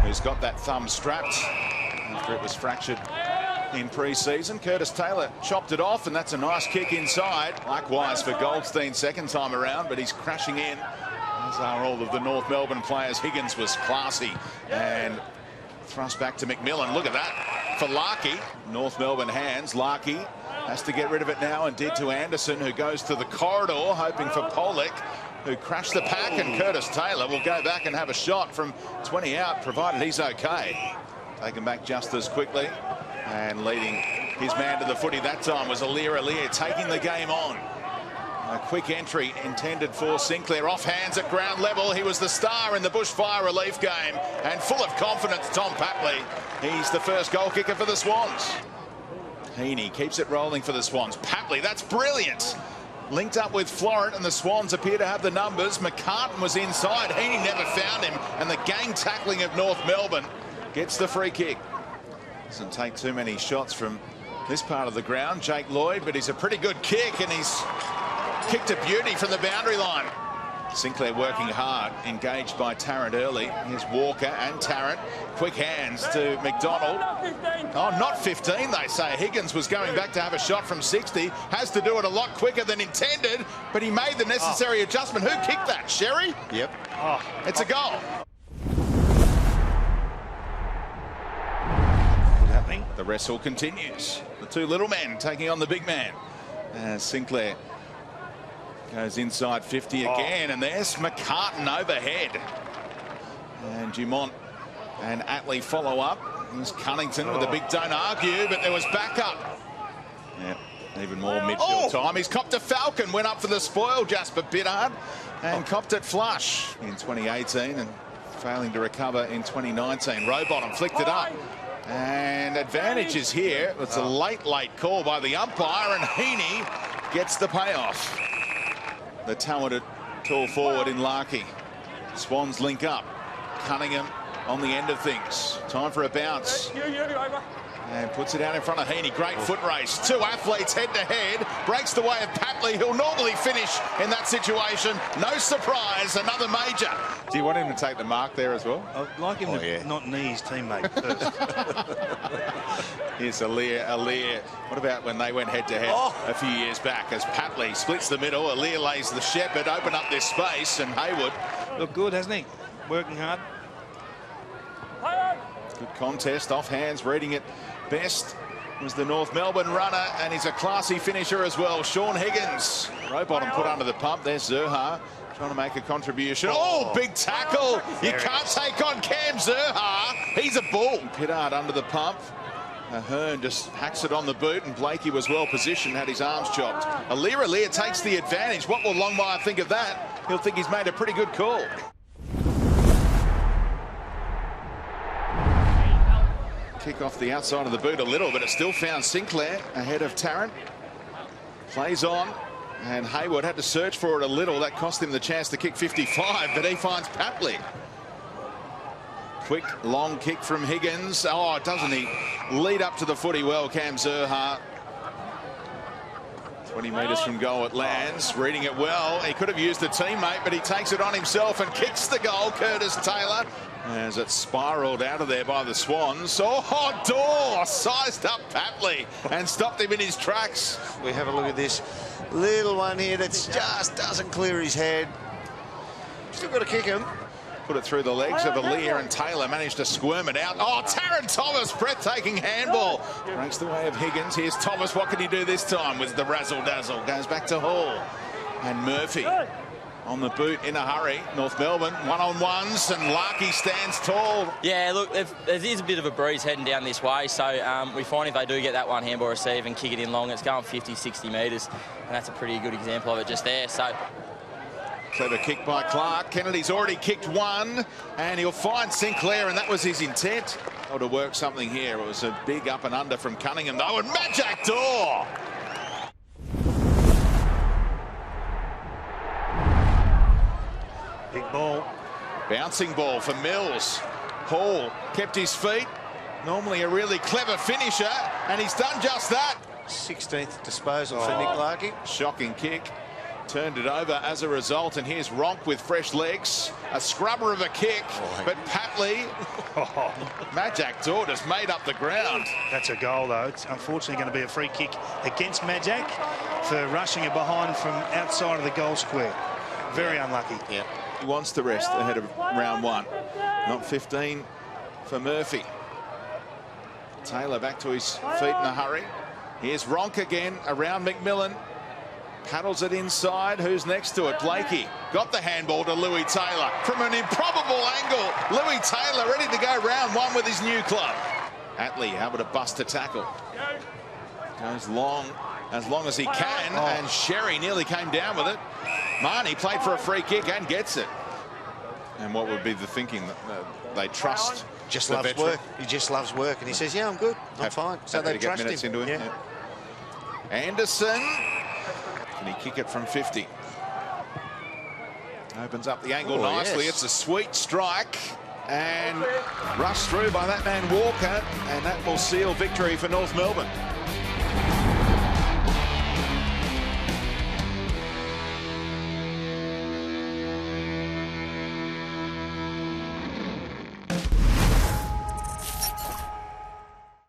who's got that thumb strapped after it was fractured in pre-season. Curtis Taylor chopped it off, and that's a nice kick inside. Likewise for Goldstein second time around, but he's crashing in, as are all of the North Melbourne players. Higgins was classy and thrust back to McMillan. Look at that for Larkey. North Melbourne hands. Larkey has to get rid of it now, and did to Anderson, who goes to the corridor hoping for Pollock, who crashed the pack, and Curtis Taylor will go back and have a shot from 20 out, provided he's okay. Taken back just as quickly, and leading his man to the footy that time was Aliir, taking the game on. A quick entry intended for Sinclair, off hands at ground level. He was the star in the bushfire relief game, and full of confidence, Tom Papley. He's the first goal kicker for the Swans. Heaney keeps it rolling for the Swans. Papley, that's brilliant. Linked up with Florent, and the Swans appear to have the numbers. McCartan was inside. Heaney never found him, and the gang tackling of North Melbourne gets the free kick. Doesn't take too many shots from this part of the ground, Jake Lloyd, but he's a pretty good kick, and he's kicked a beauty from the boundary line. Sinclair working hard, engaged by Tarrant early. Here's Walker and Tarrant. Quick hands to McDonald. Oh, not 15, they say. Higgins was going back to have a shot from 60. Has to do it a lot quicker than intended, but he made the necessary adjustment. Who kicked that? Sherry? Yep. It's a goal. Happening. The wrestle continues. The two little men taking on the big man. Sinclair goes inside 50 again, and there's McCartan overhead. And Dumont and Atley follow up. There's Cunnington with a big don't argue, but there was backup. Yeah, even more midfield time. He's copped a Falcon, went up for the spoil, Jasper Biddard, and copped it flush in 2018 and failing to recover in 2019. Rowbottom flicked it up. And advantage is here. It's a late call by the umpire, and Heaney gets the payoff. The talented tall forward in Larkey. Swans link up. Cunningham on the end of things. Time for a bounce. And puts it out in front of Heaney. Great foot race. Two athletes head to head. Breaks the way of Papley, who'll normally finish in that situation. No surprise, another major. Do you want him to take the mark there as well? I'd like him to not knee his teammate first. Here's Aliir. What about when they went head to head a few years back, as Papley splits the middle, Aliir lays the shepherd, open up this space, and Hayward. Looked good, hasn't he? Working hard. Good contest, off hands, reading it best was the North Melbourne runner, and he's a classy finisher as well. Shaun Higgins. Rowbottom put under the pump. There's Zurhaar trying to make a contribution. Oh, big tackle. You can't take on Cam Zurhaar. He's a bull. Pittard under the pump. Ahern just hacks it on the boot, and Blakey was well positioned, had his arms chopped. Aliir takes the advantage. What will Longmire think of that? He'll think he's made a pretty good call. Kick off the outside of the boot a little, but it still found Sinclair ahead of Tarrant. Plays on, and Hayward had to search for it a little. That cost him the chance to kick 55, but he finds Papley. Quick, long kick from Higgins. Oh, doesn't he lead up to the footy well, Cam Zurhaar. 20 metres from goal it lands, reading it well. He could have used a teammate, but he takes it on himself and kicks the goal, Curtis Taylor, as it spiralled out of there by the Swans. Oh, Dawes sized up Papley and stopped him in his tracks. We have a look at this little one here that just doesn't clear his head. Still got to kick him. Put it through the legs of Aliir, and Taylor managed to squirm it out. Oh, Tarrant Thomas, breathtaking handball. Breaks the way of Higgins. Here's Thomas. What can he do this time with the razzle-dazzle? Goes back to Hall. And Murphy on the boot in a hurry. North Melbourne, one-on-ones, and Larkey stands tall. Yeah, look, there is a bit of a breeze heading down this way, so we find if they do get that one handball receive and kick it in long, it's going 50, 60 metres, and that's a pretty good example of it just there. So clever kick by Clark. Kennedy's already kicked one, and he'll find Sinclair, and that was his intent. Oh, to work something here. It was a big up and under from Cunningham, though, and Majak Daw. Big ball. Bouncing ball for Mills. Hall kept his feet. Normally a really clever finisher, and he's done just that. 16th disposal for Nick Larkey. Shocking kick turned it over as a result, and here's Ronk with fresh legs. A scrubber of a kick, but Patley, Majak Tortoise made up the ground. That's a goal, though. It's unfortunately going to be a free kick against Majak for rushing it behind from outside of the goal square. Very unlucky. Yeah. He wants to rest ahead of round 1. Not 15 for Murphy. Taylor back to his feet in a hurry. Here's Ronk again around McMillan. Paddles it inside. Who's next to it? Blakey got the handball to Louis Taylor from an improbable angle. Louis Taylor ready to go round 1 with his new club. Atley able to bust a tackle. Goes long as he can, and Sherry nearly came down with it. Mahony played for a free kick and gets it. And what would be the thinking? That they trust Just the loves veteran. work. He just loves work, and he says, "Yeah, I'm good. I'm fine." So they trust minutes him. into him. Yeah. Anderson. Can he kick it from 50? Opens up the angle nicely. Yes. It's a sweet strike. And rushed through by that man Walker. And that will seal victory for North Melbourne.